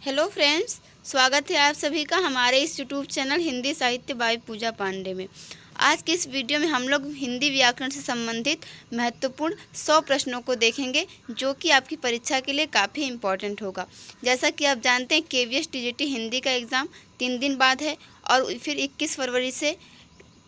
Hello friends, स्वागत है आप सभी का हमारे इस यूट्यूब चैनल हिंदी साहित्य बाय पूजा पांडे में। आज की इस वीडियो में हम लोग हिंदी व्याकरण से संबंधित महत्वपूर्ण 100 प्रश्नों को देखेंगे जो कि आपकी परीक्षा के लिए काफ़ी इम्पोर्टेंट होगा। जैसा कि आप जानते हैं KVS TGT हिंदी का एग्ज़ाम 3 दिन बाद है और फिर 21 फरवरी से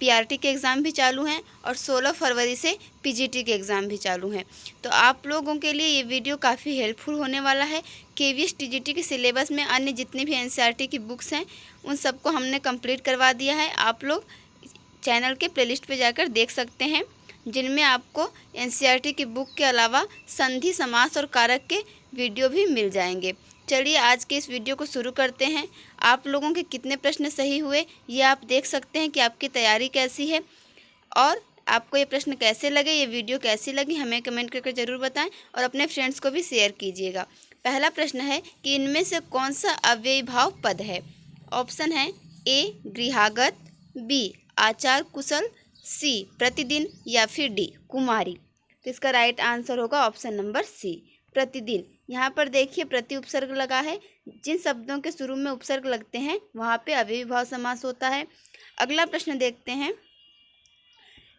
PRT के एग्ज़ाम भी चालू हैं और 16 फरवरी से PGT के एग्ज़ाम भी चालू हैं। तो आप लोगों के लिए ये वीडियो काफ़ी हेल्पफुल होने वाला है। KVS TGT के सिलेबस में अन्य जितनी भी NCERT की बुक्स हैं उन सबको हमने कंप्लीट करवा दिया है। आप लोग चैनल के प्लेलिस्ट पे जाकर देख सकते हैं जिनमें आपको NCERT की बुक के अलावा संधि, समास और कारक के वीडियो भी मिल जाएंगे। चलिए आज के इस वीडियो को शुरू करते हैं। आप लोगों के कितने प्रश्न सही हुए ये आप देख सकते हैं कि आपकी तैयारी कैसी है और आपको ये प्रश्न कैसे लगे, ये वीडियो कैसी लगी हमें कमेंट करके ज़रूर बताएं और अपने फ्रेंड्स को भी शेयर कीजिएगा। पहला प्रश्न है कि इनमें से कौन सा अव्ययी भाव पद है। ऑप्शन है A गृहागत, B आचार कुशल, C प्रतिदिन या फिर D कुमारी। तो इसका राइट आंसर होगा ऑप्शन नंबर C प्रतिदिन। यहाँ पर देखिए प्रति उपसर्ग लगा है। जिन शब्दों के शुरू में उपसर्ग लगते हैं वहाँ पे अव्ययी भाव समास होता है। अगला प्रश्न देखते हैं,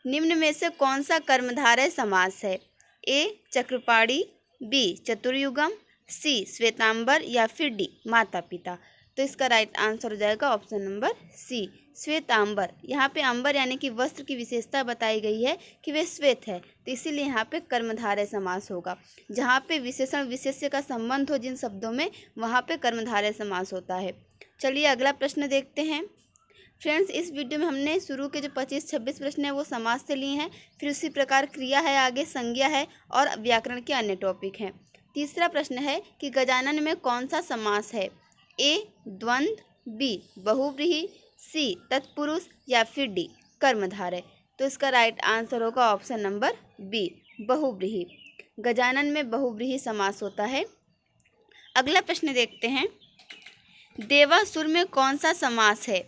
निम्न में से कौन सा कर्मधारय समास है। A Chakrapani, B चतुर्युगम, C Shvetambar या फिर D माता पिता। तो इसका राइट आंसर हो जाएगा ऑप्शन नंबर C श्वेतांबर। यहाँ पे अंबर यानी कि वस्त्र की विशेषता बताई गई है कि वे श्वेत है, तो इसीलिए यहाँ पे कर्मधारय समास होगा। जहाँ पे विशेषण विशेष्य का संबंध हो जिन शब्दों में वहाँ पे कर्मधारय समास होता है। चलिए अगला प्रश्न देखते हैं। फ्रेंड्स, इस वीडियो में हमने शुरू के जो 25-26 प्रश्न हैं वो समास से लिए हैं, फिर उसी प्रकार क्रिया है, आगे संज्ञा है और व्याकरण के अन्य टॉपिक हैं। तीसरा प्रश्न है कि गजानन में कौन सा समास है। A द्वंद्व, B बहुव्रीहि, C तत्पुरुष या फिर D कर्मधारय। तो इसका राइट आंसर होगा ऑप्शन नंबर B बहुव्रीहि। गजानन में बहुव्रीहि समास होता है। अगला प्रश्न देखते हैं, देवासुर में कौन सा समास है।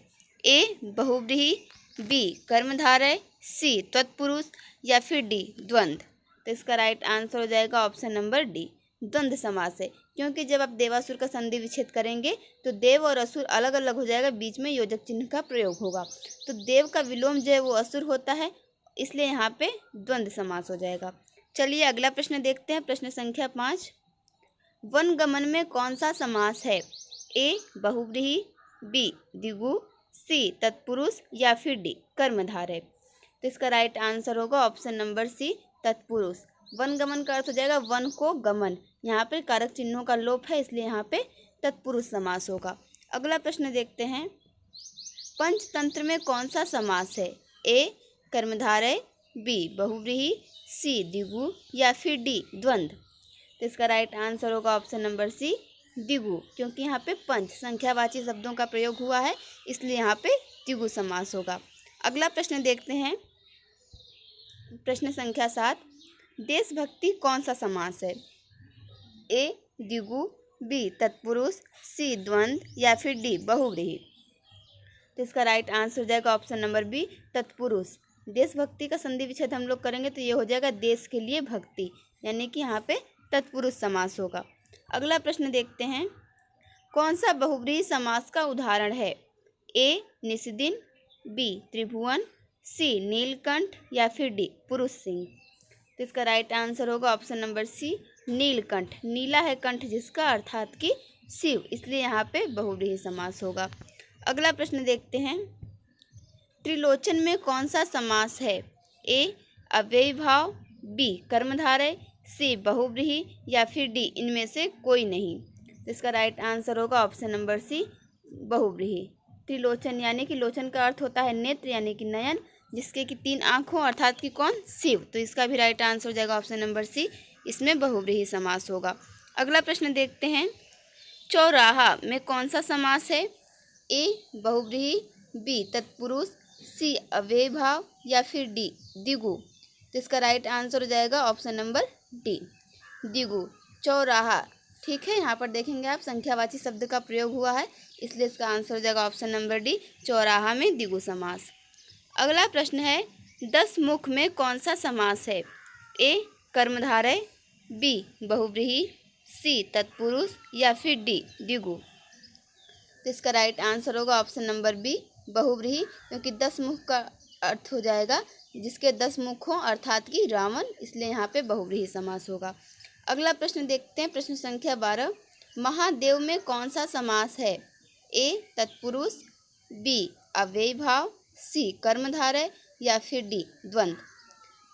A बहुव्रीहि, B कर्मधारय, C तत्पुरुष या फिर D द्वंद्व। तो इसका राइट आंसर हो जाएगा ऑप्शन नंबर D द्वंद्व समास है, क्योंकि जब आप देवासुर का संधि विच्छेद करेंगे तो देव और असुर अलग अलग हो जाएगा, बीच में योजक चिन्ह का प्रयोग होगा। तो देव का विलोम जो है वो असुर होता है, इसलिए यहाँ पे द्वंद्व समास हो जाएगा। चलिए अगला प्रश्न देखते हैं, प्रश्न संख्या 5। वनगमन में कौन सा समास है। A बहुव्रीहि, B द्विगु, C तत्पुरुष या फिर D कर्मधारय। तो इसका राइट आंसर होगा ऑप्शन नंबर C तत्पुरुष। वनगमन का अर्थ हो जाएगा वन को गमन, यहाँ पे कारक चिन्हों का लोप है इसलिए यहाँ पे तत्पुरुष समास होगा। अगला प्रश्न देखते हैं, पंचतंत्र में कौन सा समास है। A कर्मधारय, B बहुव्रीहि, C द्विगु या फिर D द्वंद्व। तो इसका राइट आंसर होगा ऑप्शन नंबर C द्विगु, क्योंकि यहाँ पे पंच संख्यावाची शब्दों का प्रयोग हुआ है इसलिए यहाँ पे द्विगु समास होगा। अगला प्रश्न देखते हैं, प्रश्न संख्या 7। देशभक्ति कौन सा समास है। A द्विगु, B तत्पुरुष, C द्वंद्व या फिर D बहुव्रीहि। तो इसका राइट आंसर हो जाएगा ऑप्शन नंबर B तत्पुरुष। देशभक्ति का संधि विच्छेद हम लोग करेंगे तो ये हो जाएगा देश के लिए भक्ति, यानी कि यहाँ पे तत्पुरुष समास होगा। अगला प्रश्न देखते हैं, कौन सा बहुव्रीहि समास का उदाहरण है। A निषिदिन, B Tribhuvan, C Neelkanth या फिर D पुरुष सिंह। तो इसका राइट आंसर होगा ऑप्शन नंबर C नीलकंठ। नीला है कंठ जिसका, अर्थात कि शिव, इसलिए यहाँ पे बहुव्रीहि समास होगा। अगला प्रश्न देखते हैं, त्रिलोचन में कौन सा समास है। A अव्ययी भाव, B कर्मधारय, C बहुव्रीहि या फिर D इनमें से कोई नहीं। तो इसका राइट आंसर होगा ऑप्शन नंबर C बहुव्रीहि। त्रिलोचन यानी कि लोचन का अर्थ होता है नेत्र यानी कि नयन, जिसके कि 3 आँख हो, अर्थात कि कौन, शिव। तो इसका भी राइट आंसर हो जाएगा ऑप्शन नंबर C, इसमें बहुव्रीहि समास होगा। अगला प्रश्न देखते हैं, चौराहा में कौन सा समास है। A बहुव्रीहि, B तत्पुरुष, C अव्ययी भाव या फिर D द्विगु। तो इसका राइट आंसर हो जाएगा ऑप्शन नंबर D द्विगु। चौराहा, ठीक है, यहाँ पर देखेंगे आप संख्यावाची शब्द का प्रयोग हुआ है इसलिए इसका आंसर हो जाएगा ऑप्शन नंबर D चौराहा में द्विगु समास। अगला प्रश्न है, 10 मुख में कौन सा समास है। A कर्मधारय, B बहुव्रीहि, C तत्पुरुष या फिर D द्विगु। तो इसका राइट आंसर होगा ऑप्शन नंबर बी, बहुव्रीहि, क्योंकि 10 मुख का अर्थ हो जाएगा जिसके 10 मुख हों अर्थात कि रावण, इसलिए यहाँ पे बहुव्रीहि समास होगा। अगला प्रश्न देखते हैं, प्रश्न संख्या 12। महादेव में कौन सा समास है? ए तत्पुरुष, बी अव्ययी भाव, सी कर्मधारय या फिर डी द्वंद्व।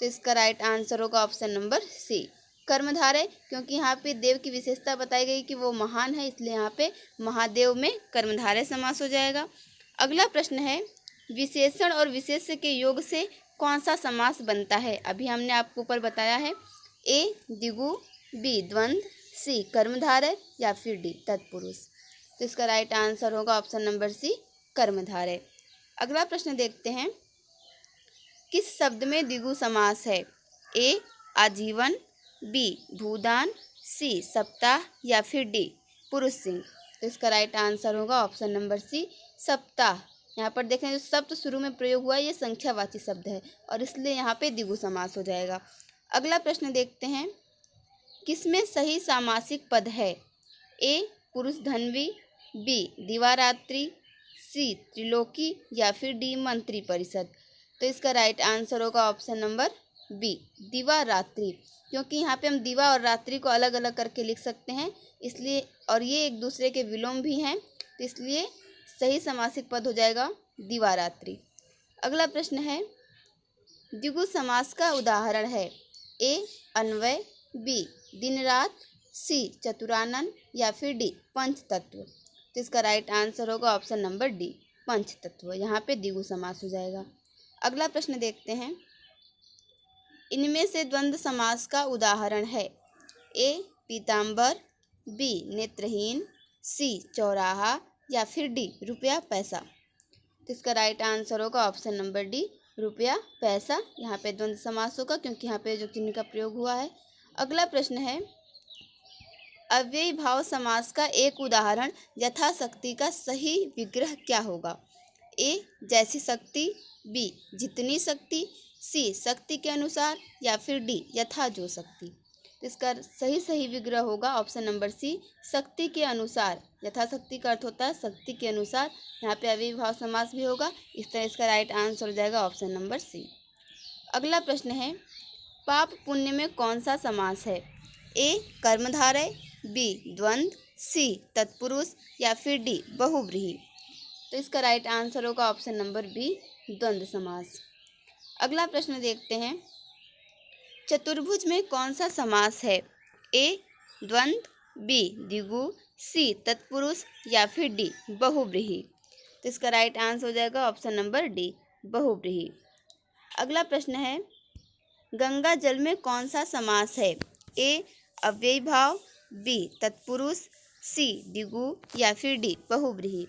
तो इसका राइट आंसर होगा ऑप्शन नंबर सी, कर्मधारय, क्योंकि यहाँ पे देव की विशेषता बताई गई कि वो महान है, इसलिए यहाँ पे महादेव में कर्मधारय समास हो जाएगा। अगला प्रश्न है, विशेषण और विशेष्य के योग से कौन सा समास बनता है? अभी हमने आपको ऊपर बताया है, ए द्विगु, बी द्वंद्व, सी कर्मधारय या फिर डी तत्पुरुष। तो इसका राइट आंसर होगा ऑप्शन नंबर सी, कर्मधारय। अगला प्रश्न देखते हैं, किस शब्द में द्विगु समास है? ए आजीवन, बी भूदान, सी सप्ताह या फिर डी पुरुष सिंह। तो इसका राइट आंसर होगा ऑप्शन नंबर सी, सप्ताह। यहाँ पर देखें जो शब्द शुरू में प्रयोग हुआ है ये संख्यावाची शब्द है और इसलिए यहाँ पे द्विगु समास हो जाएगा। अगला प्रश्न देखते हैं, किसमें सही सामासिक पद है? ए पुरुष धन्वी, बी दिवारात्रि, सी त्रिलोकी या फिर डी मंत्री परिषद। तो इसका राइट आंसर होगा ऑप्शन नंबर बी, दिवारात्रि, क्योंकि यहाँ पे हम दिवा और रात्रि को अलग अलग करके लिख सकते हैं, इसलिए, और ये एक दूसरे के विलोम भी हैं, तो इसलिए सही समासिक पद हो जाएगा दिवारात्रि। अगला प्रश्न है, द्विगु समास का उदाहरण है? ए अन्वय, बी दिन रात, सी चतुरानन या फिर डी पंचतत्व। तो इसका राइट आंसर होगा ऑप्शन नंबर डी, पंचतत्व, यहाँ पे द्विगु समास हो जाएगा। अगला प्रश्न देखते हैं, इनमें से द्वंद्व समास का उदाहरण है? ए पीताम्बर, बी नेत्रहीन, सी चौराहा या फिर डी रुपया पैसा। तो इसका राइट आंसर होगा ऑप्शन नंबर डी, रुपया पैसा, यहाँ पे द्वंद्व समास होगा क्योंकि यहाँ पे जो चिन्ह का प्रयोग हुआ है। अगला प्रश्न है, अव्ययी भाव समास का एक उदाहरण यथाशक्ति का सही विग्रह क्या होगा? ए जैसी शक्ति, बी जितनी शक्ति, सी शक्ति के अनुसार या फिर डी यथा जो शक्ति। तो इसका सही विग्रह होगा ऑप्शन नंबर सी, शक्ति के अनुसार। यथाशक्ति का अर्थ होता है शक्ति के अनुसार, यहाँ पे अव्ययी भाव समास भी होगा, इस तरह इसका राइट आंसर हो जाएगा ऑप्शन नंबर सी। अगला प्रश्न है, पाप पुण्य में कौन सा समास है? ए कर्मधारय, बी द्वंद्व, सी तत्पुरुष या फिर डी बहुव्रीहि। तो इसका राइट आंसर होगा ऑप्शन नंबर बी, द्वंद्व समास। अगला प्रश्न देखते हैं, चतुर्भुज में कौन सा समास है? ए द्वंद्व, बी द्विगु, सी तत्पुरुष या फिर डी बहुव्रीहि। तो इसका राइट आंसर हो जाएगा ऑप्शन नंबर डी, बहुव्रीहि। अगला प्रश्न है, गंगा जल में कौन सा समास है? ए अव्ययी भाव, बी तत्पुरुष, सी द्विगु या फिर डी बहुव्रीहि।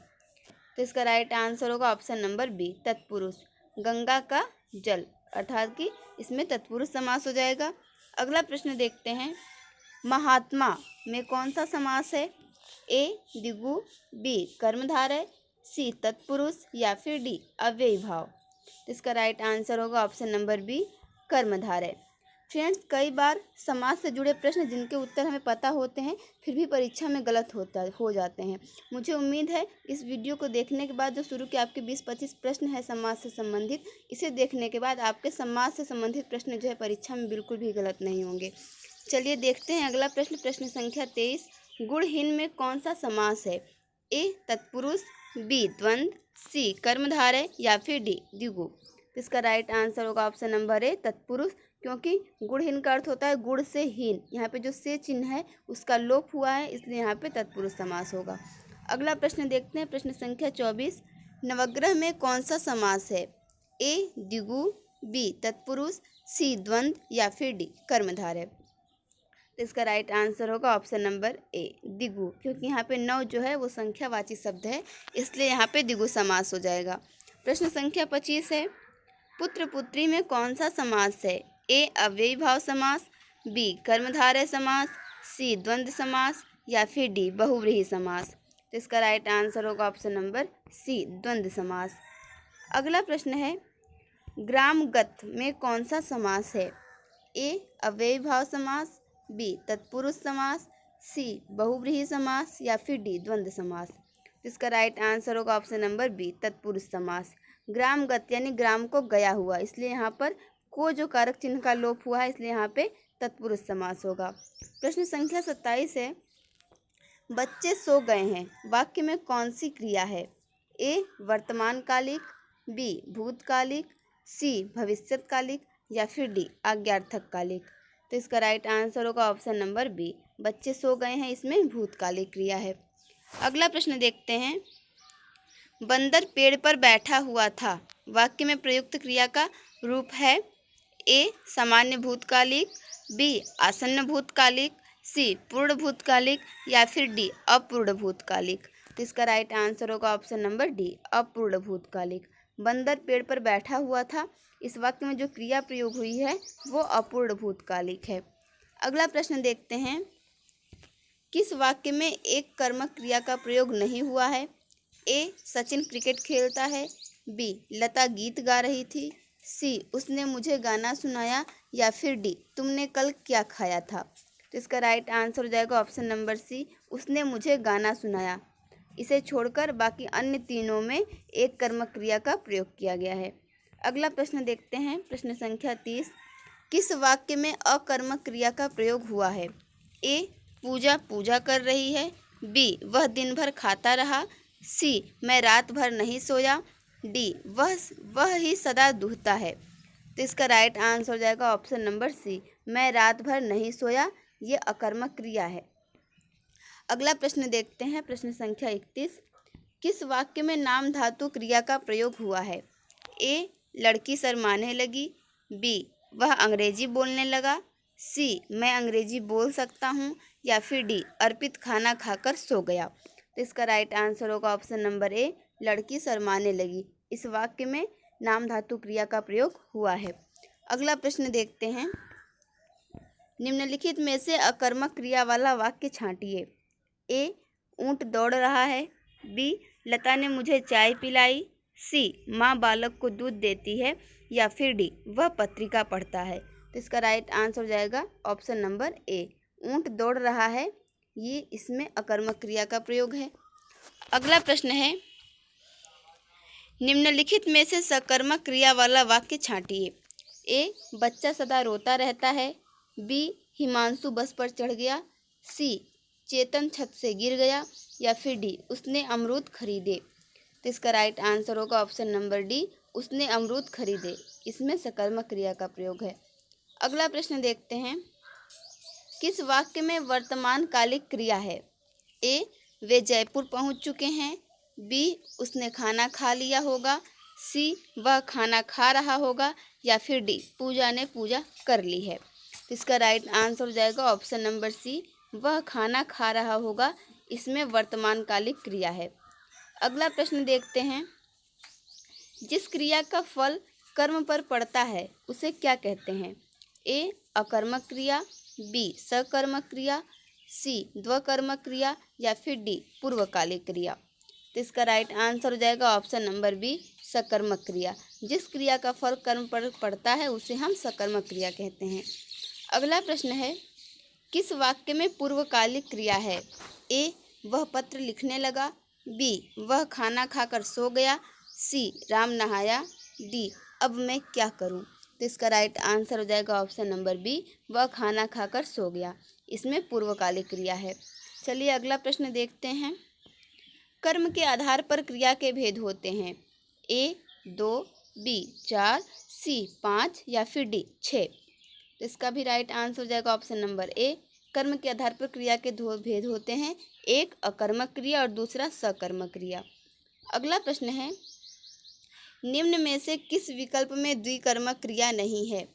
तो इसका राइट आंसर होगा ऑप्शन नंबर बी, तत्पुरुष, गंगा का जल, अर्थात कि इसमें तत्पुरुष समास हो जाएगा। अगला प्रश्न देखते हैं, महात्मा में कौन सा समास है? ए द्विगु, बी कर्मधारय, सी तत्पुरुष या फिर डी अव्ययी भाव। तो इसका राइट आंसर होगा ऑप्शन नंबर बी, कर्मधारय। फ्रेंड्स, कई बार समाज से जुड़े प्रश्न जिनके उत्तर हमें पता होते हैं फिर भी परीक्षा में गलत हो जाते हैं। मुझे उम्मीद है इस वीडियो को देखने के बाद जो शुरू के आपके 20-25 प्रश्न है समाज से संबंधित, इसे देखने के बाद आपके समाज से संबंधित प्रश्न जो है परीक्षा में बिल्कुल भी गलत नहीं होंगे। चलिए देखते हैं अगला प्रश्न, प्रश्न संख्या 23। गुणहीन में कौन सा समास है? ए तत्पुरुष, बी द्वंद्व, सी कर्मधारय या फिर डी द्विगु। इसका राइट आंसर होगा ऑप्शन नंबर ए, तत्पुरुष, क्योंकि गुणहीन का अर्थ होता है गुण से हीन, यहाँ पे जो से चिन्ह है उसका लोप हुआ है, इसलिए यहाँ पे तत्पुरुष समास होगा। अगला प्रश्न देखते हैं, प्रश्न संख्या 24। नवग्रह में कौन सा समास है? ए द्विगु, बी तत्पुरुष, सी द्वंद्व या फिर डी कर्मधारय। तो इसका राइट आंसर होगा ऑप्शन नंबर ए, द्विगु, क्योंकि यहाँ पे नव जो है वो संख्यावाची शब्द है, इसलिए यहाँ पे द्विगु समास हो जाएगा। प्रश्न संख्या 25 है, पुत्र पुत्री में कौन सा समास है? ए अव्ययी भाव समास, बी कर्मधारय समास, सी द्वंद्व समास या फिर डी बहुव्रीहि समास। तो इसका राइट आंसर होगा ऑप्शन नंबर सी, द्वंद्व समास। अगला प्रश्न है, ग्रामगत में कौन सा समास है? ए अव्ययी भाव समास, बी तत्पुरुष समास, सी बहुव्रीहि समास या फिर डी द्वंद्व समास। तो इसका राइट आंसर होगा ऑप्शन नंबर बी, तत्पुरुष समास। ग्रामगत यानी ग्राम को गया हुआ, इसलिए यहाँ पर को जो कारक चिन्ह का लोप हुआ है, इसलिए यहाँ पे तत्पुरुष समास होगा। प्रश्न संख्या 27 है, बच्चे सो गए हैं वाक्य में कौन सी क्रिया है? ए वर्तमान कालिक, बी भूतकालिक, सी भविष्यकालिक या फिर डी आज्ञार्थक कालिक। तो इसका राइट आंसर होगा ऑप्शन नंबर बी, बच्चे सो गए हैं, इसमें भूतकालिक क्रिया है। अगला प्रश्न देखते हैं, बंदर पेड़ पर बैठा हुआ था वाक्य में प्रयुक्त क्रिया का रूप है? ए सामान्य भूतकालिक, बी आसन्न भूतकालिक, सी पूर्ण भूतकालिक या फिर डी अपूर्ण भूतकालिक। तो इसका राइट आंसर होगा ऑप्शन नंबर डी, अपूर्ण भूतकालिक। बंदर पेड़ पर बैठा हुआ था, इस वाक्य में जो क्रिया प्रयोग हुई है वो अपूर्ण भूतकालिक है। अगला प्रश्न देखते हैं, किस वाक्य में एक कर्मक क्रिया का प्रयोग नहीं हुआ है? ए सचिन क्रिकेट खेलता है, बी लता गीत गा रही थी, सी उसने मुझे गाना सुनाया या फिर डी तुमने कल क्या खाया था। तो इसका राइट आंसर हो जाएगा ऑप्शन नंबर सी, उसने मुझे गाना सुनाया। इसे छोड़कर बाकी अन्य तीनों में एक कर्मक क्रिया का प्रयोग किया गया है। अगला प्रश्न देखते हैं, प्रश्न संख्या 30, किस वाक्य में अकर्मक क्रिया का प्रयोग हुआ है? ए पूजा पूजा कर रही है, बी वह दिन भर खाता रहा, सी मैं रात भर नहीं सोया, डी वह ही सदा दुहता है। तो इसका राइट आंसर हो जाएगा ऑप्शन नंबर सी, मैं रात भर नहीं सोया, ये अकर्मक क्रिया है। अगला प्रश्न देखते हैं, प्रश्न संख्या 31, किस वाक्य में नाम धातु क्रिया का प्रयोग हुआ है? ए लड़की शर्माने लगी, बी वह अंग्रेजी बोलने लगा, सी मैं अंग्रेजी बोल सकता हूँ या फिर डी अर्पित खाना खाकर सो गया। तो इसका राइट आंसर होगा ऑप्शन नंबर ए, लड़की शर्माने लगी। इस वाक्य में नाम धातु क्रिया का प्रयोग हुआ है। अगला प्रश्न देखते हैं, निम्नलिखित में से अकर्मक क्रिया वाला वाक्य छांटिए। ए ऊंट दौड़ रहा है, बी लता ने मुझे चाय पिलाई, सी माँ बालक को दूध देती है या फिर डी वह पत्रिका पढ़ता है। तो इसका राइट आंसर हो जाएगा ऑप्शन नंबर ए, ऊंट दौड़ रहा है, ये इसमें अकर्मक क्रिया का प्रयोग है। अगला प्रश्न है, निम्नलिखित में से सकर्मक क्रिया वाला वाक्य छांटिए। ए बच्चा सदा रोता रहता है, बी हिमांशु बस पर चढ़ गया, सी चेतन छत से गिर गया या फिर डी उसने अमरूद खरीदे। तो इसका राइट आंसर होगा ऑप्शन नंबर डी, उसने अमरूद खरीदे, इसमें सकर्मक क्रिया का प्रयोग है। अगला प्रश्न देखते हैं, किस वाक्य में वर्तमान कालिक क्रिया है? ए वे जयपुर पहुंच चुके हैं, बी उसने खाना खा लिया होगा, सी वह खाना खा रहा होगा या फिर डी पूजा ने पूजा कर ली है। तो इसका राइट आंसर हो जाएगा ऑप्शन नंबर सी, वह खाना खा रहा होगा, इसमें वर्तमान कालिक क्रिया है। अगला प्रश्न देखते हैं, जिस क्रिया का फल कर्म पर पड़ता है उसे क्या कहते हैं? ए अकर्मक क्रिया, बी सकर्मक क्रिया, सी द्वकर्मक क्रिया या फिर डी पूर्वकालिक क्रिया। तो इसका राइट आंसर हो जाएगा ऑप्शन नंबर बी, सकर्मक क्रिया। जिस क्रिया का फल कर्म पर पड़ता है उसे हम सकर्मक क्रिया कहते हैं। अगला प्रश्न है, किस वाक्य में पूर्वकालिक क्रिया है? ए वह पत्र लिखने लगा, बी वह खाना खाकर सो गया, सी राम नहाया, डी अब मैं क्या करूं। तो इसका राइट आंसर हो जाएगा ऑप्शन नंबर बी, वह खाना खाकर सो गया, इसमें पूर्वकालिक क्रिया है। चलिए अगला प्रश्न देखते हैं, कर्म के आधार पर क्रिया के भेद होते हैं। ए 2, बी 4, सी 5 या फिर डी 6। तो इसका भी राइट आंसर हो जाएगा ऑप्शन नंबर ए, कर्म के आधार पर क्रिया के दो भेद होते हैं, एक अकर्मक क्रिया और दूसरा सकर्मक क्रिया। अगला प्रश्न है, निम्न में से किस विकल्प में द्विकर्मक क्रिया नहीं है?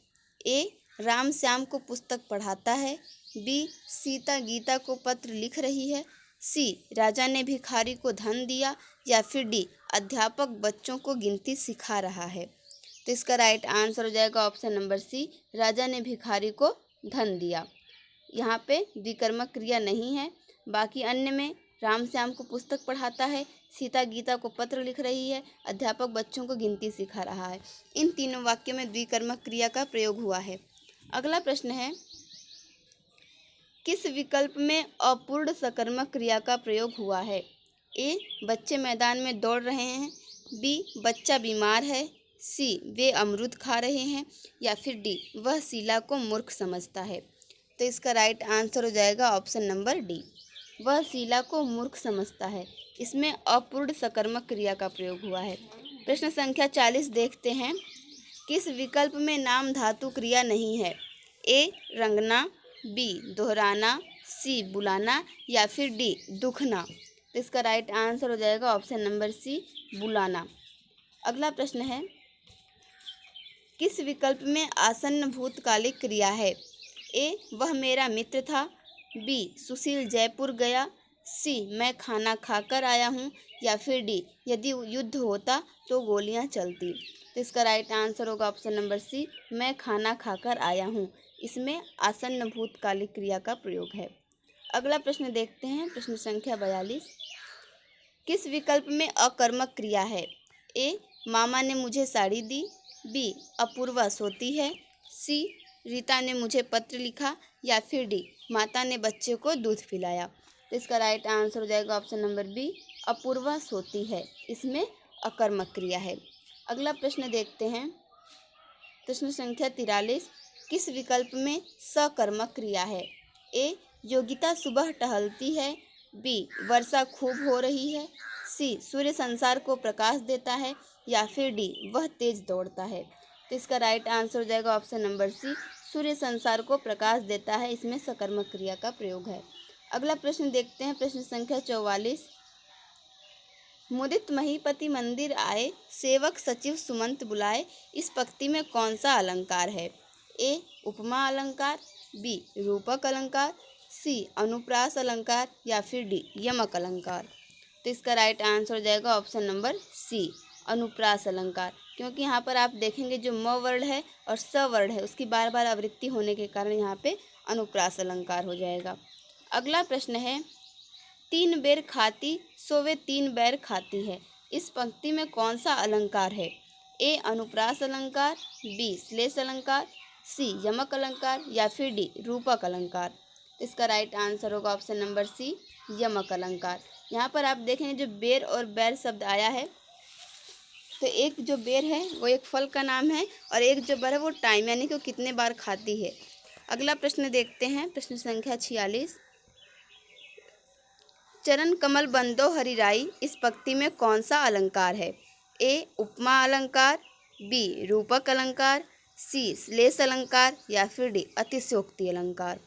ए राम श्याम को पुस्तक पढ़ाता है, बी सीता गीता को पत्र लिख रही है, सी राजा ने भिखारी को धन दिया या फिर डी अध्यापक बच्चों को गिनती सिखा रहा है। तो इसका राइट आंसर हो जाएगा ऑप्शन नंबर सी, राजा ने भिखारी को धन दिया। यहाँ पे द्विकर्मक क्रिया नहीं है, बाकी अन्य में राम श्याम को पुस्तक पढ़ाता है, सीता गीता को पत्र लिख रही है, अध्यापक बच्चों को गिनती सिखा रहा है, इन तीनों वाक्यों में द्विकर्मक क्रिया का प्रयोग हुआ है। अगला प्रश्न है, किस विकल्प में अपूर्ण सकर्मक क्रिया का प्रयोग हुआ है? ए बच्चे मैदान में दौड़ रहे हैं, बी बच्चा बीमार है, सी वे अमरूद खा रहे हैं, या फिर डी वह शीला को मूर्ख समझता है। तो इसका राइट आंसर हो जाएगा ऑप्शन नंबर डी, वह शीला को मूर्ख समझता है। इसमें अपूर्ण सकर्मक क्रिया का प्रयोग हुआ है। प्रश्न संख्या 40 देखते हैं। किस विकल्प में नाम धातु क्रिया नहीं है? ए रंगना, बी दोहराना, सी बुलाना, या फिर डी दुखना। तो इसका राइट आंसर हो जाएगा ऑप्शन नंबर सी, बुलाना। अगला प्रश्न है, किस विकल्प में आसन्न भूतकालिक क्रिया है? ए वह मेरा मित्र था, बी सुशील जयपुर गया, सी मैं खाना खाकर आया हूँ, या फिर डी यदि युद्ध होता तो गोलियाँ चलती। तो इसका राइट आंसर होगा ऑप्शन नंबर सी, मैं खाना खाकर आया हूँ। इसमें आसन्न भूतकालिक क्रिया का प्रयोग है। अगला प्रश्न देखते हैं, प्रश्न संख्या 42। किस विकल्प में अकर्मक क्रिया है? ए मामा ने मुझे साड़ी दी, बी अपूर्वा सोती है, सी रीता ने मुझे पत्र लिखा, या फिर डी माता ने बच्चे को दूध पिलाया। तो इसका राइट आंसर हो जाएगा ऑप्शन नंबर बी, अपूर्वा सोती है। इसमें अकर्मक क्रिया है। अगला प्रश्न देखते हैं, प्रश्न संख्या 43। किस विकल्प में सकर्मक क्रिया है? ए योगिता सुबह टहलती है, बी वर्षा खूब हो रही है, सी सूर्य संसार को प्रकाश देता है, या फिर डी वह तेज दौड़ता है। तो इसका राइट आंसर हो जाएगा ऑप्शन नंबर सी, सूर्य संसार को प्रकाश देता है। इसमें सकर्मक क्रिया का प्रयोग है। अगला प्रश्न देखते हैं, प्रश्न संख्या 44। मुदित महीपति मंदिर आए, सेवक सचिव सुमंत बुलाए, इस पंक्ति में कौन सा अलंकार है? ए उपमा अलंकार, बी रूपक अलंकार, सी अनुप्रास अलंकार, या फिर डी यमक अलंकार। तो इसका राइट आंसर हो जाएगा ऑप्शन नंबर सी, अनुप्रास अलंकार। क्योंकि यहाँ पर आप देखेंगे जो म वर्ड है और स वर्ड है उसकी बार बार आवृत्ति होने के कारण यहाँ पे अनुप्रास अलंकार हो जाएगा। अगला प्रश्न है, 3 बेर खाती सो वे 3 बैर खाती है, इस पंक्ति में कौन सा अलंकार है? ए अनुप्रास अलंकार, बी श्लेष अलंकार, सी यमक अलंकार, या फिर डी रूपक अलंकार। इसका राइट आंसर होगा ऑप्शन नंबर सी, यमक अलंकार। यहाँ पर आप देखेंगे जो बेर और बैर शब्द आया है, तो एक जो बेर है वो एक फल का नाम है, और एक जो बर है वो टाइम यानी कि वो कितने बार खाती है। अगला प्रश्न देखते हैं, प्रश्न संख्या 46। चरण कमल बंदो हरिराई, इस पंक्ति में कौन सा अलंकार है? ए उपमा अलंकार, बी रूपक अलंकार, सी श्लेष अलंकार, या फिर डी अतिशयोक्ति अलंकार।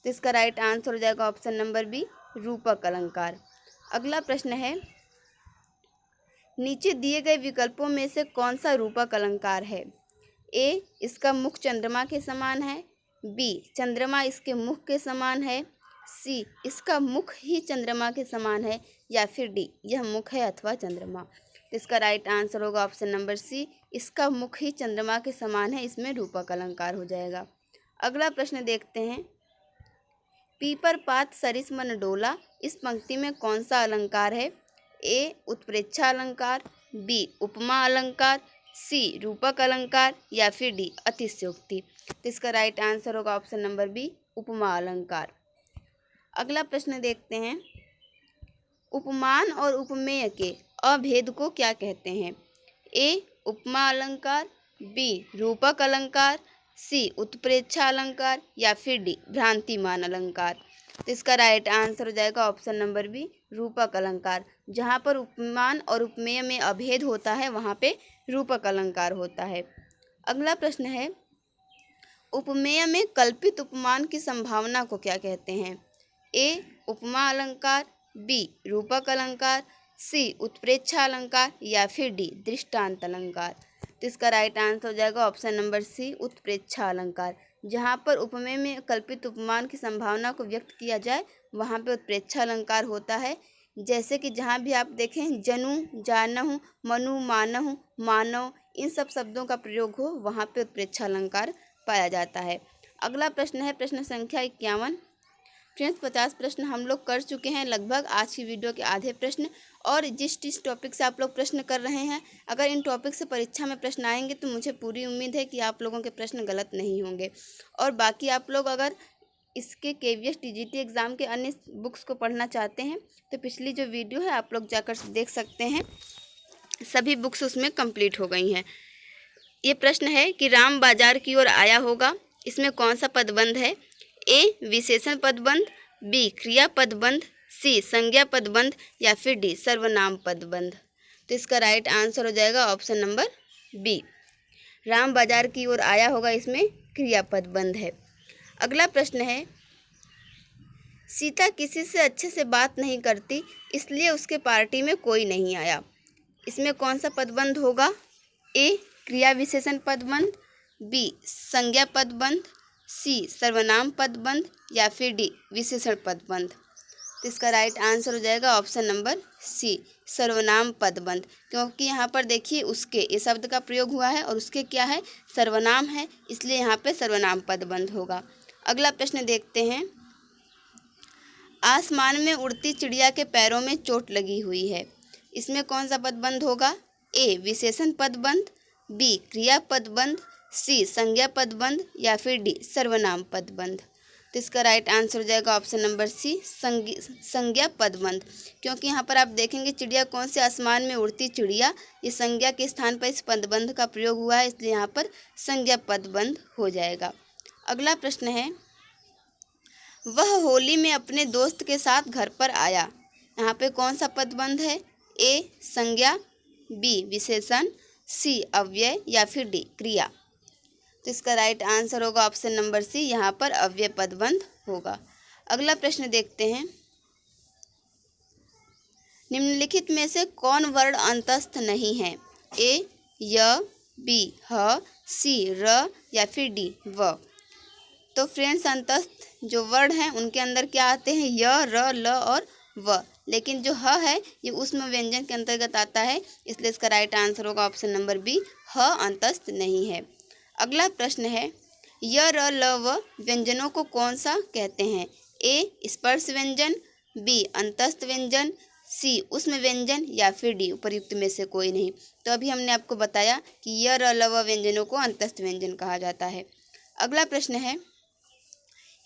तो इसका राइट आंसर हो जाएगा ऑप्शन नंबर बी, रूपक अलंकार। अगला प्रश्न है, नीचे दिए गए विकल्पों में से कौन सा रूपक अलंकार है? ए इसका मुख चंद्रमा के समान है, बी चंद्रमा इसके मुख के समान है, सी इसका मुख ही चंद्रमा के समान है, या फिर डी यह मुख है अथवा चंद्रमा। तो इसका राइट आंसर होगा ऑप्शन नंबर सी, इसका मुख ही चंद्रमा के समान है। इसमें रूपक अलंकार हो जाएगा। अगला प्रश्न देखते हैं, पीपर पात सरिस मन डोला, इस पंक्ति में कौन सा अलंकार है? ए उत्प्रेक्षा अलंकार, बी उपमा अलंकार, सी रूपक अलंकार, या फिर डी अतिशयोक्ति। तो इसका राइट आंसर होगा ऑप्शन नंबर बी, उपमा अलंकार। अगला प्रश्न देखते हैं, उपमान और उपमेय के अभेद को क्या कहते हैं? ए उपमा अलंकार, बी रूपक अलंकार, सी उत्प्रेक्षा अलंकार, या फिर डी भ्रांतिमान अलंकार। तो इसका राइट आंसर हो जाएगा ऑप्शन नंबर बी, रूपक अलंकार। जहाँ पर उपमान और उपमेय में अभेद होता है वहाँ पे रूपक अलंकार होता है। अगला प्रश्न है, उपमेय में कल्पित उपमान की संभावना को क्या कहते हैं? ए उपमा अलंकार, बी रूपक अलंकार, सी उत्प्रेक्षा अलंकार, या फिर डी दृष्टांत अलंकार। तो इसका राइट आंसर हो जाएगा ऑप्शन नंबर सी, उत्प्रेक्षा अलंकार। जहाँ पर उपमेय में कल्पित उपमान की संभावना को व्यक्त किया जाए वहाँ पे उत्प्रेक्षा अलंकार होता है। जैसे कि जहाँ भी आप देखें जनु, जानहु, मनु, मानहु, मानव, इन सब शब्दों का प्रयोग हो वहाँ पे उत्प्रेक्षा अलंकार पाया जाता है। अगला प्रश्न है, प्रश्न संख्या 51। फ्रेंड्स 50 प्रश्न हम लोग कर चुके हैं लगभग, आज की वीडियो के आधे प्रश्न। और जिस टॉपिक से आप लोग प्रश्न कर रहे हैं, अगर इन टॉपिक से परीक्षा में प्रश्न आएंगे तो मुझे पूरी उम्मीद है कि आप लोगों के प्रश्न गलत नहीं होंगे। और बाकी आप लोग अगर इसके केवीएस टीजीटी एग्ज़ाम के अन्य बुक्स को पढ़ना चाहते हैं तो पिछली जो वीडियो है आप लोग जाकर देख सकते हैं, सभी बुक्स उसमें कंप्लीट हो गई हैं। ये प्रश्न है कि राम बाजार की ओर आया होगा, इसमें कौन सा पदबंध है? ए विशेषण पदबंध, बी क्रिया पदबंध, सी संज्ञा पदबंध या फिर डी सर्वनाम पदबंध। तो इसका राइट आंसर हो जाएगा ऑप्शन नंबर बी, राम बाजार की ओर आया होगा, इसमें क्रिया पदबंध है। अगला प्रश्न है, सीता किसी से अच्छे से बात नहीं करती इसलिए उसके पार्टी में कोई नहीं आया, इसमें कौन सा पदबंध होगा? ए क्रिया विशेषण पदबंध, बी संज्ञा पदबंध, सी सर्वनाम पदबंध या फिर डी विशेषण पदबंध। तो इसका राइट आंसर हो जाएगा ऑप्शन नंबर सी सर्वनाम पदबंध, क्योंकि यहाँ पर देखिए उसके ये शब्द का प्रयोग हुआ है और उसके क्या है? सर्वनाम है, इसलिए यहाँ पे सर्वनाम पदबंध होगा। अगला प्रश्न देखते हैं, आसमान में उड़ती चिड़िया के पैरों में चोट लगी हुई है, इसमें कौन सा पदबंध होगा? ए विशेषण पदबंध, बी क्रिया पदबंध, सी संज्ञा पदबंध या फिर डी सर्वनाम पदबंध। तो इसका राइट आंसर हो जाएगा ऑप्शन नंबर सी संज्ञा पदबंध, क्योंकि यहाँ पर आप देखेंगे चिड़िया कौन से? आसमान में उड़ती चिड़िया, ये संज्ञा के स्थान पर इस पदबंध का प्रयोग हुआ है, इसलिए यहाँ पर संज्ञा पदबंध हो जाएगा। अगला प्रश्न है, वह होली में अपने दोस्त के साथ घर पर आया, यहाँ पे कौन सा पदबंध है? ए संज्ञा, बी विशेषण, सी अव्यय या फिर डी क्रिया। तो इसका राइट आंसर होगा ऑप्शन नंबर सी, यहाँ पर अव्यय पदबंध होगा। अगला प्रश्न देखते हैं, निम्नलिखित में से कौन वर्ण अंतस्थ नहीं है? ए य, बी ह, सी र या फिर डी व। तो फ्रेंड्स अंतस्थ जो वर्ण हैं उनके अंदर क्या आते हैं? य, र, ल और व, लेकिन जो ह है ये ऊष्म व्यंजन के अंतर्गत आता है, इसलिए इसका राइट आंसर होगा ऑप्शन नंबर बी, ह अंतस्थ नहीं है। अगला प्रश्न है, य, र, ल, व व्यंजनों को कौन सा कहते हैं? ए स्पर्श व्यंजन, बी अंतस्थ व्यंजन, सी ऊष्म व्यंजन या फिर डी उपर्युक्त में से कोई नहीं। तो अभी हमने आपको बताया कि य, र, ल, व व्यंजनों को अंतस्थ व्यंजन कहा जाता है। अगला प्रश्न है,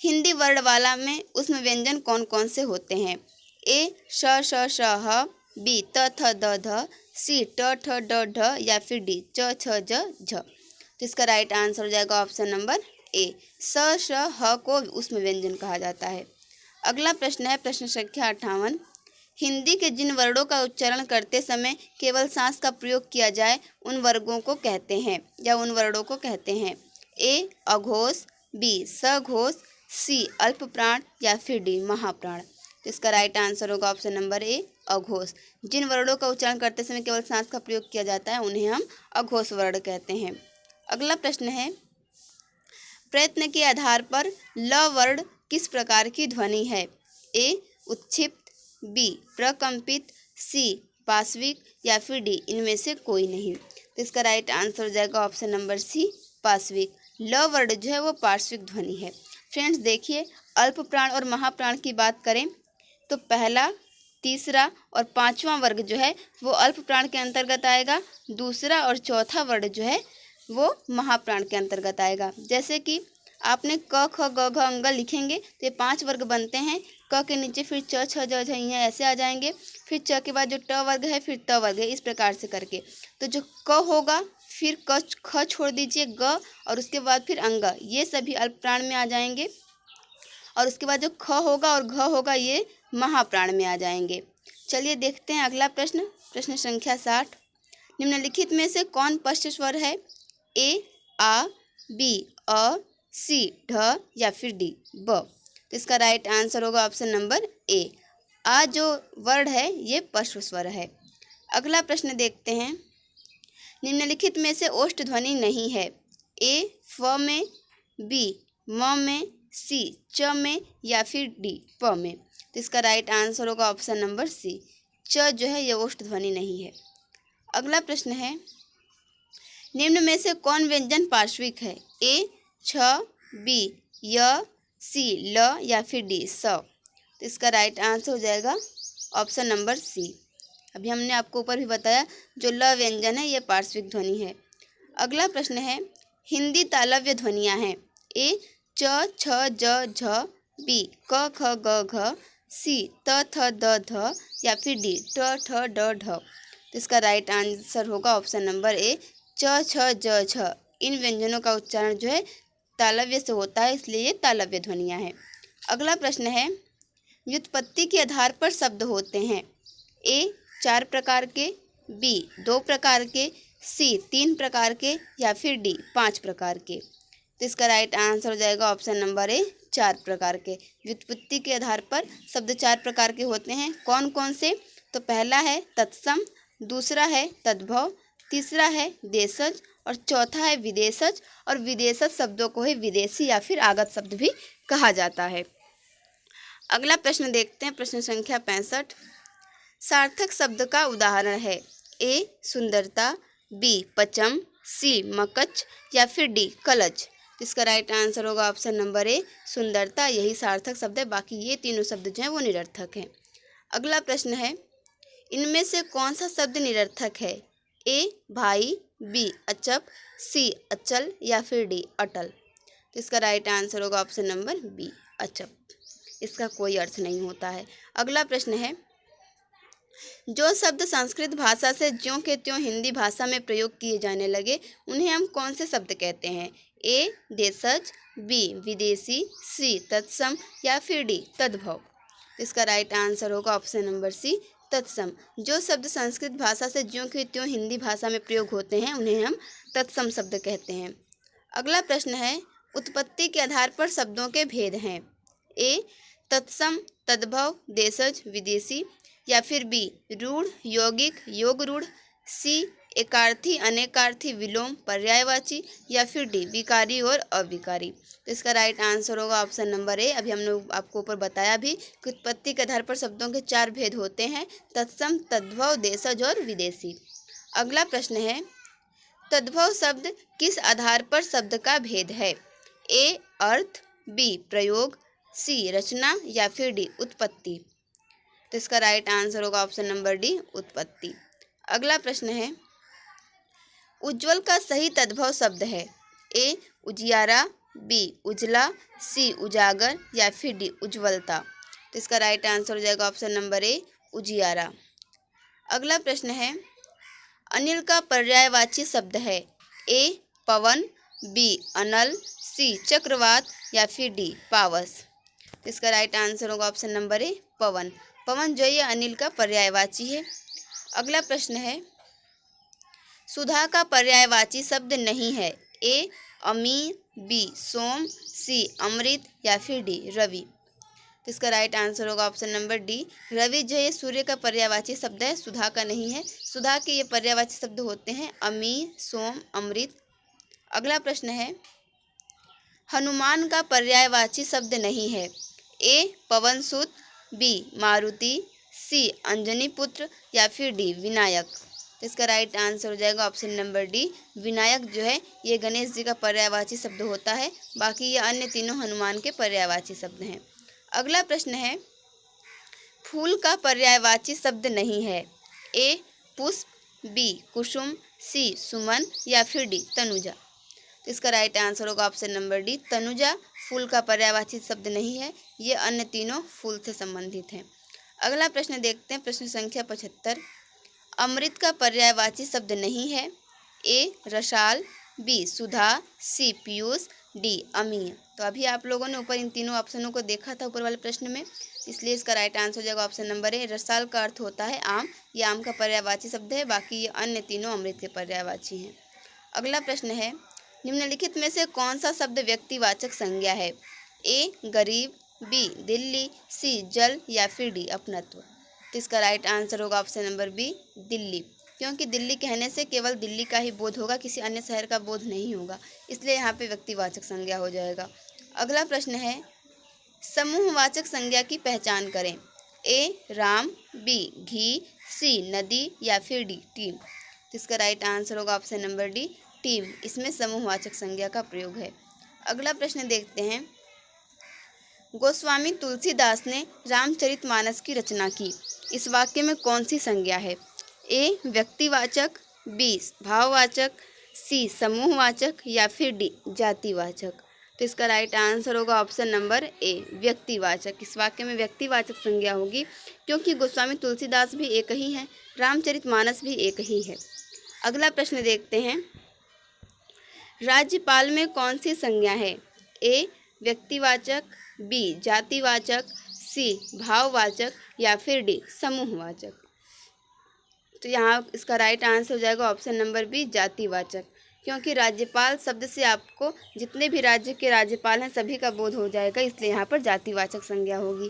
हिंदी वर्णमाला में ऊष्म व्यंजन कौन कौन से होते हैं? ए श, श, श, ह, बी त, थ, द, ध, सी ट, ठ, ड, ढ या फिर डी च, छ, ज, झ। तो इसका राइट आंसर हो जाएगा ऑप्शन नंबर ए, स, श, ह को ऊष्म व्यंजन कहा जाता है। अगला प्रश्न है प्रश्न संख्या 58, हिंदी के जिन वर्णों का उच्चारण करते समय केवल सांस का प्रयोग किया जाए उन वर्गों को कहते हैं या उन वर्णों को कहते हैं? ए अघोष, बी सघोष, सी अल्प प्राण या फिर डी महाप्राण। तो इसका राइट आंसर होगा ऑप्शन नंबर ए अघोष। जिन वर्णों का उच्चारण करते समय केवल सांस का प्रयोग किया जाता है उन्हें हम अघोष वर्ण कहते हैं। अगला प्रश्न है, प्रयत्न के आधार पर ल वर्ण किस प्रकार की ध्वनि है? ए उत्क्षिप्त, बी प्रकंपित, सी पार्श्विक या फिर डी इनमें से कोई नहीं। तो इसका राइट आंसर हो जाएगा ऑप्शन नंबर सी पार्श्विक। ल वर्ण जो है वो पार्श्विक ध्वनि है। फ्रेंड्स देखिए, अल्प प्राण और महाप्राण की बात करें तो पहला, तीसरा और पांचवा वर्ग जो है वो अल्प प्राण के अंतर्गत आएगा, दूसरा और चौथा वर्ग जो है वो महाप्राण के अंतर्गत आएगा। जैसे कि आपने क ख ग घ अंग लिखेंगे तो ये 5 वर्ग बनते हैं। क के नीचे फिर च, छ, ज, झ यहाँ ऐसे आ जाएंगे, फिर च के बाद जो ट वर्ग है फिर त वर्ग है, इस प्रकार से करके। तो जो क होगा फिर क ख छोड़ दीजिए, ग और उसके बाद फिर अंग, ये सभी अल्प प्राण में आ जाएंगे। और उसके बाद जो ख होगा और घ होगा ये महाप्राण में आ जाएंगे। चलिए देखते हैं अगला प्रश्न, प्रश्न संख्या 60, निम्नलिखित में से कौन पश्च स्वर है? ए आ, बी अ, सी ढ या फिर डी ब। तो इसका राइट आंसर होगा ऑप्शन नंबर ए, आ जो वर्ड है ये पश्च स्वर है। अगला प्रश्न देखते हैं, निम्नलिखित में से ओष्ठ ध्वनि नहीं है? ए फ में, बी म में, सी च में या फिर डी प में। तो इसका राइट आंसर होगा ऑप्शन नंबर सी, च जो है ये ओष्ठ ध्वनि नहीं है। अगला प्रश्न है, निम्न में से कौन व्यंजन पार्श्विक है? ए छ, बी य, सी ल या फिर डी स। तो इसका राइट आंसर हो जाएगा ऑप्शन नंबर सी। अभी हमने आपको ऊपर भी बताया जो ल व्यंजन है ये पार्श्विक ध्वनि है। अगला प्रश्न है, हिंदी तालव्य ध्वनियाँ हैं? ए च छ ज झ, बी क ख ग घ, सी त थ द ध, या फिर डी ट ठ ड ढ। तो इसका राइट आंसर होगा ऑप्शन नंबर ए, च छ ज झ। इन व्यंजनों का उच्चारण जो है तालव्य से होता है, इसलिए ये तालव्य ध्वनियाँ हैं। अगला प्रश्न है, व्युत्पत्ति के आधार पर शब्द होते हैं। ए 4 प्रकार के, बी 2 प्रकार के, सी 3 प्रकार के, या फिर डी 5 प्रकार के। तो इसका राइट आंसर हो जाएगा ऑप्शन नंबर ए, 4 प्रकार के। व्युत्पत्ति के आधार पर शब्द 4 प्रकार के होते हैं। कौन कौन से? तो पहला है तत्सम, दूसरा है तद्भव, तीसरा है देशज, और चौथा है विदेशज। और विदेशज शब्दों को ही विदेशी या फिर आगत शब्द भी कहा जाता है। अगला प्रश्न देखते हैं, प्रश्न संख्या 65। सार्थक शब्द का उदाहरण है। ए सुंदरता, बी पचम, सी मकच, या फिर डी कलज। इसका राइट आंसर होगा ऑप्शन नंबर ए, सुंदरता। यही सार्थक शब्द है, बाकी ये तीनों शब्द जो हैं वो निरर्थक हैं। अगला प्रश्न है, इनमें से कौन सा शब्द निरर्थक है? ए भाई, बी अचप, सी अचल, या फिर डी अटल। तो इसका राइट आंसर होगा ऑप्शन नंबर बी अचप। इसका कोई अर्थ नहीं होता है। अगला प्रश्न है, जो शब्द संस्कृत भाषा से ज्यों के त्यों हिंदी भाषा में प्रयोग किए जाने लगे उन्हें हम कौन से शब्द कहते हैं? ए देशज, बी विदेशी, सी तत्सम, या फिर डी तद्भव। इसका राइट आंसर होगा ऑप्शन नंबर सी तत्सम। जो शब्द संस्कृत भाषा से ज्यों के त्यों हिंदी भाषा में प्रयोग होते हैं उन्हें हम तत्सम शब्द कहते हैं। अगला प्रश्न है, उत्पत्ति के आधार पर शब्दों के भेद हैं। ए तत्सम, तद्भव, देशज, विदेशी, या फिर बी रूढ़, यौगिक, योग रूढ़, सी एकार्थी, अनेकार्थी, विलोम, पर्यायवाची, या फिर डी विकारी और अविकारी। तो इसका राइट आंसर होगा ऑप्शन नंबर ए। अभी हमने आपको ऊपर बताया भी कि उत्पत्ति के आधार पर शब्दों के 4 भेद होते हैं, तत्सम, तद्भव, देशज और विदेशी। अगला प्रश्न है, तद्भव शब्द किस आधार पर शब्द का भेद है? ए अर्थ, बी प्रयोग, सी रचना, या फिर डी उत्पत्ति। तो इसका राइट आंसर होगा ऑप्शन नंबर डी उत्पत्ति। अगला प्रश्न है, उज्ज्वल का सही तद्भव शब्द है। ए उजियारा, बी उजला, सी उजागर, या फिर डी उज्ज्वलता। तो इसका राइट आंसर हो जाएगा ऑप्शन नंबर ए उजियारा। अगला प्रश्न है, अनिल का पर्यायवाची शब्द है। ए पवन, बी अनल, सी चक्रवात, या फिर डी पावस। तो इसका राइट आंसर होगा ऑप्शन नंबर ए पवन। पवन जो ये अनिल का पर्यायवाची है। अगला प्रश्न है, सुधा का पर्यायवाची शब्द नहीं है। ए अमीर, बी सोम, सी अमृत, या फिर डी रवि। तो इसका राइट आंसर होगा ऑप्शन नंबर डी रवि जो ये सूर्य का पर्यायवाची शब्द है, सुधा का नहीं है। सुधा के ये पर्यायवाची शब्द होते हैं अमीर, सोम, अमृत। अगला प्रश्न है, हनुमान का पर्यायवाची शब्द नहीं है। ए पवनसुत, बी मारुति, सी अंजनी पुत्र, या फिर डी विनायक। तो इसका राइट आंसर हो जाएगा ऑप्शन नंबर डी विनायक जो है ये गणेश जी का पर्यायवाची शब्द होता है, बाकी ये अन्य तीनों हनुमान के पर्यायवाची शब्द हैं। अगला प्रश्न है, फूल का पर्यायवाची शब्द नहीं है। ए पुष्प, बी कुसुम, सी सुमन, या फिर डी तनुजा। तो इसका राइट आंसर होगा ऑप्शन नंबर डी तनुजा। फूल का पर्यायवाची शब्द नहीं है, ये अन्य तीनों फूल से संबंधित हैं। अगला प्रश्न देखते हैं, प्रश्न संख्या 75। अमृत का पर्यायवाची शब्द नहीं है। ए रसाल, बी सुधा, सी पीयूष, डी अमीय। तो अभी आप लोगों ने ऊपर इन तीनों ऑप्शनों को देखा था ऊपर वाले प्रश्न में, इसलिए इसका राइट आंसर हो जाएगा ऑप्शन नंबर ए रसाल का अर्थ होता है आम, ये आम का पर्यायवाची शब्द है, बाकी ये अन्य तीनों अमृत के पर्यायवाची हैं। अगला प्रश्न है, निम्नलिखित में से कौन सा शब्द व्यक्तिवाचक संज्ञा है? ए गरीब, बी दिल्ली, सी जल, या फिर डी अपनत्व। तो इसका राइट आंसर होगा ऑप्शन नंबर बी दिल्ली, क्योंकि दिल्ली कहने से केवल दिल्ली का ही बोध होगा, किसी अन्य शहर का बोध नहीं होगा, इसलिए यहाँ पे व्यक्तिवाचक संज्ञा हो जाएगा। अगला प्रश्न है, समूहवाचक संज्ञा की पहचान करें। ए राम, बी घी, सी नदी, या फिर डी टीम। तो इसका राइट आंसर होगा ऑप्शन नंबर डी टीम, इसमें समूहवाचक संज्ञा का प्रयोग है। अगला प्रश्न देखते हैं, गोस्वामी तुलसीदास ने रामचरितमानस की रचना की, इस वाक्य में कौन सी संज्ञा है? ए व्यक्तिवाचक, बी भाववाचक, सी समूहवाचक, या फिर डी जातिवाचक। तो इसका राइट आंसर होगा ऑप्शन नंबर ए, व्यक्तिवाचक। इस वाक्य में व्यक्तिवाचक संज्ञा होगी क्योंकि गोस्वामी तुलसीदास भी एक ही है, रामचरितमानस भी एक ही है। अगला प्रश्न देखते हैं, राज्यपाल में कौन सी संज्ञा है? ए व्यक्तिवाचक, बी जातिवाचक, सी भाववाचक या फिर डी समूहवाचक। तो यहाँ इसका राइट आंसर हो जाएगा ऑप्शन नंबर बी, जातिवाचक, क्योंकि राज्यपाल शब्द से आपको जितने भी राज्य के राज्यपाल हैं सभी का बोध हो जाएगा, इसलिए यहाँ पर जातिवाचक संज्ञा होगी।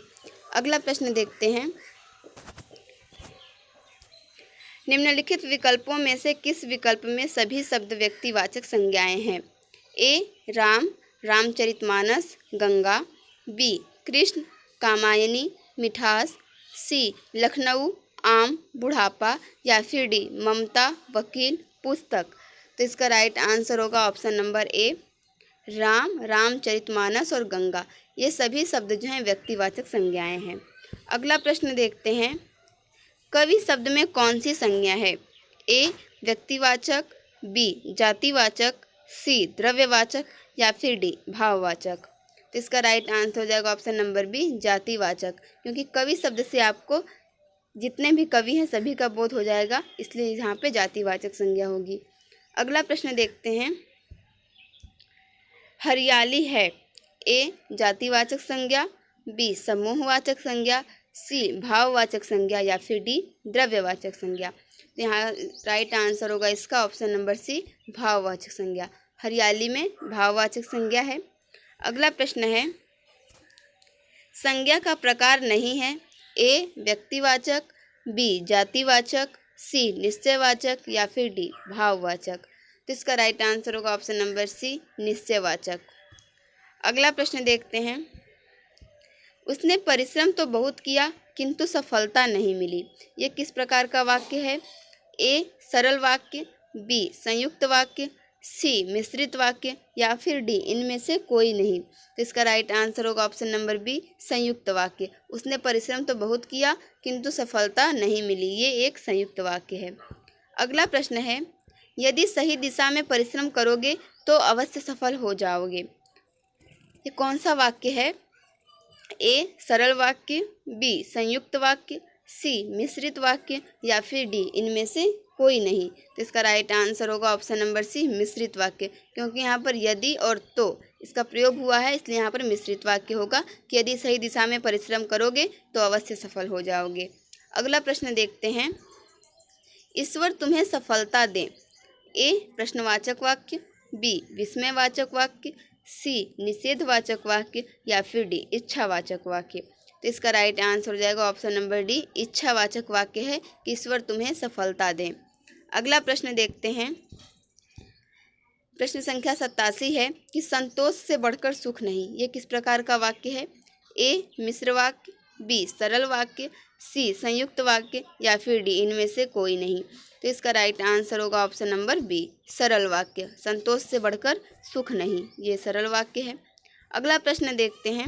अगला प्रश्न देखते हैं, निम्नलिखित विकल्पों में से किस विकल्प में सभी शब्द व्यक्तिवाचक संज्ञाएं हैं? ए राम, रामचरितमानस, गंगा, बी कृष्ण, कामायनी, मिठास, सी लखनऊ, आम, बुढ़ापा या फिर डी ममता, वकील, पुस्तक। तो इसका राइट आंसर होगा option number A, Ram, Ramcharitmanas और गंगा, ये सभी शब्द जो हैं व्यक्तिवाचक संज्ञाएं हैं। अगला प्रश्न देखते हैं, कवि शब्द में कौन सी संज्ञा है? ए व्यक्तिवाचक, बी जातिवाचक, सी द्रव्यवाचक या फिर डी भाववाचक। तो इसका राइट आंसर हो जाएगा ऑप्शन नंबर बी, जातिवाचक, क्योंकि कवि शब्द से आपको जितने भी कवि हैं सभी का बोध हो जाएगा, इसलिए यहाँ पे जातिवाचक संज्ञा होगी। अगला प्रश्न देखते हैं, हरियाली है, ए जातिवाचक संज्ञा, बी समूहवाचक संज्ञा, सी भाववाचक संज्ञा या फिर डी द्रव्यवाचक संज्ञा। तो यहाँ राइट आंसर होगा इसका ऑप्शन नंबर सी, भाववाचक संज्ञा। हरियाली में भाववाचक संज्ञा है। अगला प्रश्न है, संज्ञा का प्रकार नहीं है, ए व्यक्तिवाचक, बी जातिवाचक, सी निश्चयवाचक या फिर डी भाववाचक। तो इसका राइट आंसर होगा ऑप्शन नंबर सी, निश्चयवाचक। अगला प्रश्न देखते हैं, उसने परिश्रम तो बहुत किया किंतु सफलता नहीं मिली, ये किस प्रकार का वाक्य है? ए सरल वाक्य, बी संयुक्त वाक्य, सी मिश्रित वाक्य या फिर डी इनमें से कोई नहीं। तो इसका राइट आंसर होगा ऑप्शन नंबर बी, संयुक्त वाक्य। उसने परिश्रम तो बहुत किया किंतु सफलता नहीं मिली, ये एक संयुक्त वाक्य है। अगला प्रश्न है, यदि सही दिशा में परिश्रम करोगे तो अवश्य सफल हो जाओगे, ये कौन सा वाक्य है? ए सरल वाक्य, बी संयुक्त वाक्य, सी मिश्रित वाक्य या फिर डी इनमें से कोई नहीं। तो इसका राइट आंसर होगा ऑप्शन नंबर सी, मिश्रित वाक्य, क्योंकि यहाँ पर यदि और तो इसका प्रयोग हुआ है, इसलिए यहाँ पर मिश्रित वाक्य होगा कि यदि सही दिशा में परिश्रम करोगे तो अवश्य सफल हो जाओगे। अगला प्रश्न देखते हैं, ईश्वर तुम्हें सफलता दें, ए प्रश्नवाचक वाक्य, बी विस्मयवाचक वाक्य, सी निषेधवाचक वाक्य या फिर डी इच्छावाचक वाक्य। तो इसका राइट आंसर हो जाएगा ऑप्शन नंबर डी, इच्छावाचक वाक्य है कि ईश्वर तुम्हें सफलता दें। अगला प्रश्न देखते हैं, प्रश्न संख्या 87 है कि संतोष से बढ़कर सुख नहीं, ये किस प्रकार का वाक्य है? ए मिश्र वाक्य, बी सरल वाक्य, सी संयुक्त वाक्य या फिर डी इनमें से कोई नहीं। तो इसका राइट आंसर होगा ऑप्शन नंबर बी, सरल वाक्य। संतोष से बढ़कर सुख नहीं, ये सरल वाक्य है। अगला प्रश्न देखते हैं,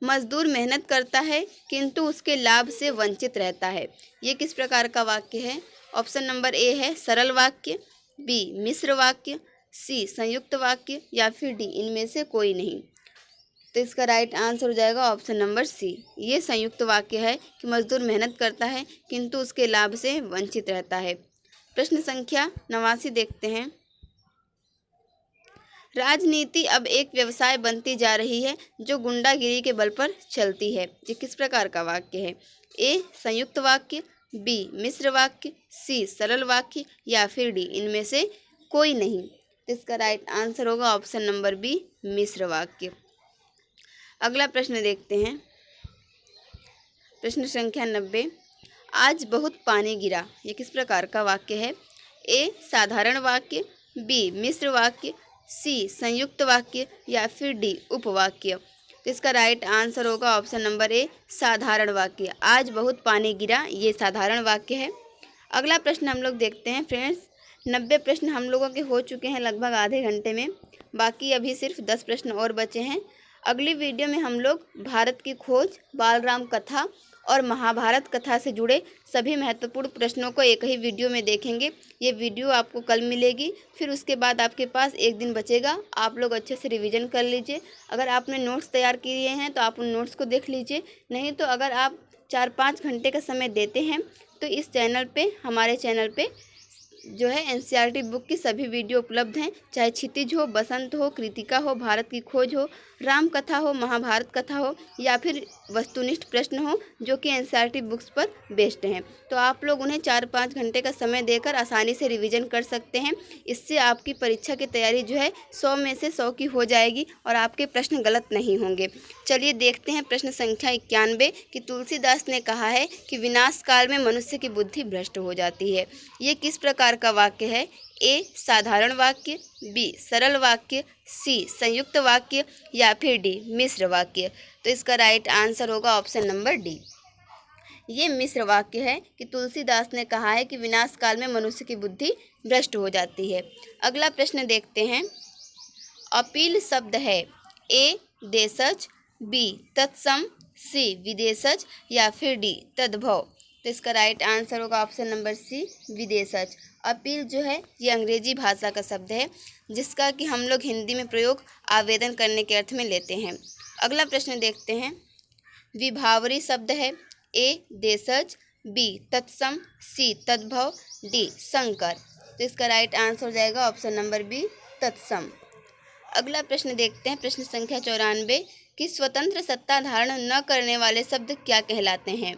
मजदूर मेहनत करता है किंतु उसके लाभ से वंचित रहता है, ये किस प्रकार का वाक्य है? ऑप्शन नंबर ए है सरल वाक्य, बी मिश्र वाक्य, सी संयुक्त वाक्य या फिर डी इनमें से कोई नहीं। तो इसका राइट आंसर हो जाएगा ऑप्शन नंबर सी, ये संयुक्त वाक्य है कि मजदूर मेहनत करता है किंतु उसके लाभ से वंचित रहता है। प्रश्न संख्या 89 देखते हैं, राजनीति अब एक व्यवसाय बनती जा रही है जो गुंडागिरी के बल पर चलती है, ये किस प्रकार का वाक्य है? ए संयुक्त वाक्य, बी मिश्र वाक्य, सी सरल वाक्य या फिर डी इनमें से कोई नहीं। तो इसका राइट आंसर होगा ऑप्शन नंबर बी, मिश्र वाक्य। अगला प्रश्न देखते हैं, प्रश्न संख्या 90, आज बहुत पानी गिरा, ये किस प्रकार का वाक्य है? ए साधारण वाक्य, बी मिश्र वाक्य, सी संयुक्त वाक्य या फिर डी उपवाक्य। तो इसका राइट आंसर होगा ऑप्शन नंबर ए, साधारण वाक्य। आज बहुत पानी गिरा, ये साधारण वाक्य है। अगला प्रश्न हम लोग देखते हैं फ्रेंड्स, 90 प्रश्न हम लोगों के हो चुके हैं लगभग आधे घंटे में, बाकी अभी सिर्फ 10 प्रश्न और बचे हैं। अगली वीडियो में हम लोग भारत की खोज, बालराम कथा और महाभारत कथा से जुड़े सभी महत्वपूर्ण प्रश्नों को एक ही वीडियो में देखेंगे। ये वीडियो आपको कल मिलेगी, फिर उसके बाद आपके पास एक दिन बचेगा। आप लोग अच्छे से रिवीजन कर लीजिए। अगर आपने नोट्स तैयार किए हैं तो आप उन नोट्स को देख लीजिए, नहीं तो अगर आप 4-5 घंटे का समय देते हैं तो इस चैनल पे, हमारे चैनल पे जो है एनसीईआरटी बुक की सभी वीडियो उपलब्ध हैं। चाहे क्षितिज हो, बसंत हो, कृतिका हो, भारत की खोज हो, राम कथा हो, महाभारत कथा हो या फिर वस्तुनिष्ठ प्रश्न हो, जो कि एनसीईआरटी बुक्स पर बेस्ड हैं। तो आप लोग उन्हें 4-5 घंटे का समय देकर आसानी से रिवीजन कर सकते हैं। इससे आपकी परीक्षा की तैयारी जो है 100 में से 100 की हो जाएगी और आपके प्रश्न गलत नहीं होंगे। चलिए देखते हैं प्रश्न संख्या 91 कि तुलसीदास ने कहा है कि विनाश काल में मनुष्य की बुद्धि भ्रष्ट हो जाती है। ये किस प्रकार का वाक्य है? ए साधारण वाक्य, बी सरल वाक्य, सी संयुक्त वाक्य या फिर डी मिश्र वाक्य। तो इसका राइट आंसर होगा ऑप्शन नंबर डी। ये मिश्र वाक्य है कि तुलसीदास ने कहा है कि विनाश काल में मनुष्य की बुद्धि भ्रष्ट हो जाती है। अगला प्रश्न देखते हैं। अपील शब्द है ए देशज, बी तत्सम, सी विदेशज या फिर डी तद्भव। तो इसका राइट आंसर होगा ऑप्शन नंबर सी विदेशज। अपील जो है ये अंग्रेजी भाषा का शब्द है, जिसका कि हम लोग हिंदी में प्रयोग आवेदन करने के अर्थ में लेते हैं। अगला प्रश्न देखते हैं। विभावरी शब्द है ए देशज, बी तत्सम, सी तद्भव, डी संकर। तो इसका राइट आंसर हो जाएगा ऑप्शन नंबर बी तत्सम। अगला प्रश्न देखते हैं। प्रश्न संख्या 94 कि स्वतंत्र सत्ता धारण न करने वाले शब्द क्या कहलाते हैं?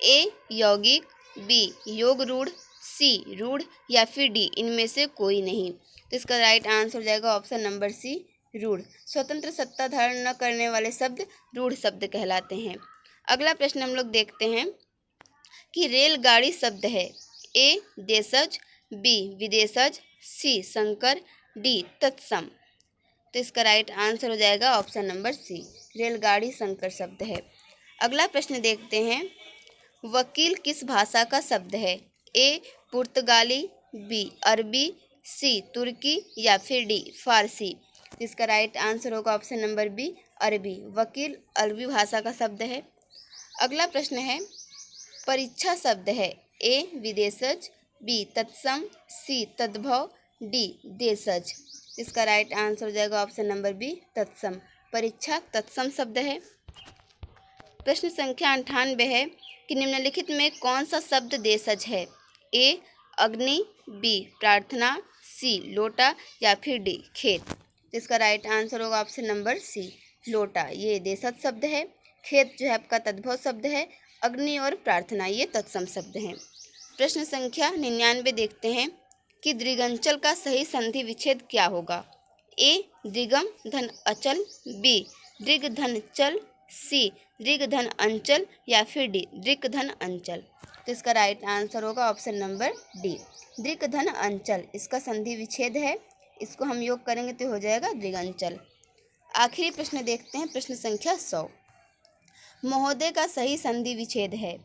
ए यौगिक, बी योग रूढ़, सी रूढ़ या फिर डी इनमें से कोई नहीं। तो इसका राइट आंसर हो जाएगा ऑप्शन नंबर सी रूढ़। स्वतंत्र सत्ता धारण न करने वाले शब्द रूढ़ शब्द कहलाते हैं। अगला प्रश्न हम लोग देखते हैं कि रेलगाड़ी शब्द है ए देशज, बी विदेशज, सी संकर, डी तत्सम। तो इसका राइट आंसर हो जाएगा ऑप्शन नंबर सी रेलगाड़ी संकर शब्द है। अगला प्रश्न देखते हैं। वकील किस भाषा का शब्द है? ए पुर्तगाली, बी अरबी, सी तुर्की या फिर डी फारसी। इसका राइट आंसर होगा ऑप्शन नंबर बी अरबी। वकील अरबी भाषा का शब्द है। अगला प्रश्न है। परीक्षा शब्द है ए विदेशज, बी तत्सम, सी तद्भव, डी देशज। इसका राइट आंसर हो जाएगा ऑप्शन नंबर बी तत्सम। परीक्षा तत्सम शब्द है। प्रश्न संख्या 98 है कि निम्नलिखित में कौन सा शब्द देशज है? ए अग्नि, बी प्रार्थना, सी लोटा या फिर डी खेत। इसका राइट आंसर होगा ऑप्शन नंबर सी लोटा। ये देशज शब्द है। खेत जो है आपका तद्भव शब्द है। अग्नि और प्रार्थना ये तत्सम शब्द हैं। प्रश्न संख्या 99 देखते हैं कि दृगंचल का सही संधि विच्छेद क्या होगा? ए दृगम धन अचल, बी दृग धन चल, सी दृग धन अंचल या फिर डी दृक धन अंचल। तो इसका राइट आंसर होगा ऑप्शन नंबर डी दृक धन अंचल। इसका संधि विच्छेद है। इसको हम योग करेंगे तो हो जाएगा दृगंचल। आखिरी प्रश्न देखते हैं। प्रश्न संख्या 100। महोदय का सही संधि विच्छेद है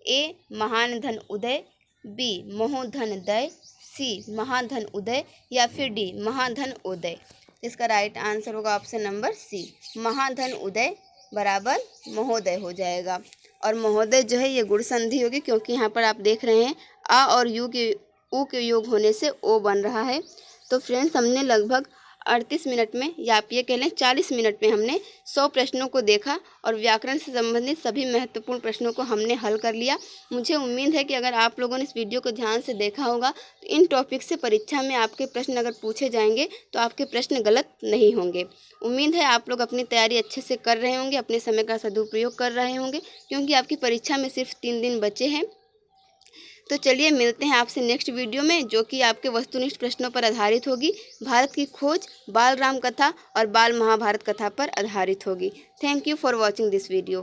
ए महान धन उदय, बी मोहधन दय, सी महाधन उदय या फिर डी महाधन उदय। इसका राइट आंसर होगा ऑप्शन नंबर सी महाधन उदय बराबर महोदय हो जाएगा। और महोदय जो है ये गुण संधि होगी, क्योंकि यहाँ पर आप देख रहे हैं आ और यू के ऊ के योग होने से ओ बन रहा है। तो फ्रेंड्स, हमने लगभग 38 मिनट में या आप ये कह लें 40 मिनट में हमने 100 प्रश्नों को देखा और व्याकरण से संबंधित सभी महत्वपूर्ण प्रश्नों को हमने हल कर लिया। मुझे उम्मीद है कि अगर आप लोगों ने इस वीडियो को ध्यान से देखा होगा तो इन टॉपिक से परीक्षा में आपके प्रश्न अगर पूछे जाएंगे तो आपके प्रश्न गलत नहीं होंगे। उम्मीद है आप लोग अपनी तैयारी अच्छे से कर रहे होंगे, अपने समय का सदुपयोग कर रहे होंगे, क्योंकि आपकी परीक्षा में सिर्फ 3 दिन बचे हैं। तो चलिए मिलते हैं आपसे नेक्स्ट वीडियो में, जो कि आपके वस्तुनिष्ठ प्रश्नों पर आधारित होगी। भारत की खोज, बाल राम कथा और बाल महाभारत कथा पर आधारित होगी। Thank you for watching this video.